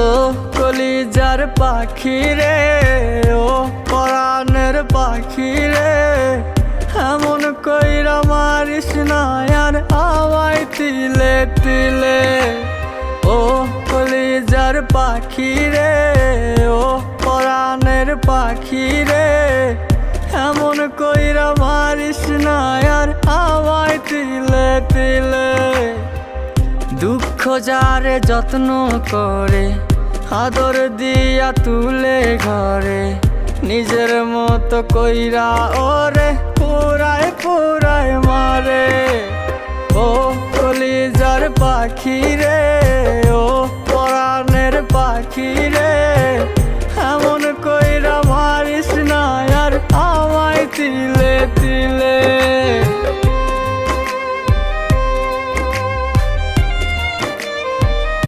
ও কলিজার পাখি রে, ও পরাণের পাখি রে, এমন কইরা মারিস না আর আমায় তিলে তিলে। ও কলিজার পাখি রে, ও পরাণের পাখি রে, এমন কইরা মারিস না আর আমায় তিলে তিলে। দুঃখ যারে যত্ন করে, আদর দিয়া তুলে ঘরে, নিজের মতো কইরা ওরে পুরায় পুরায় মারে। ও কলিজার পাখি রে, ও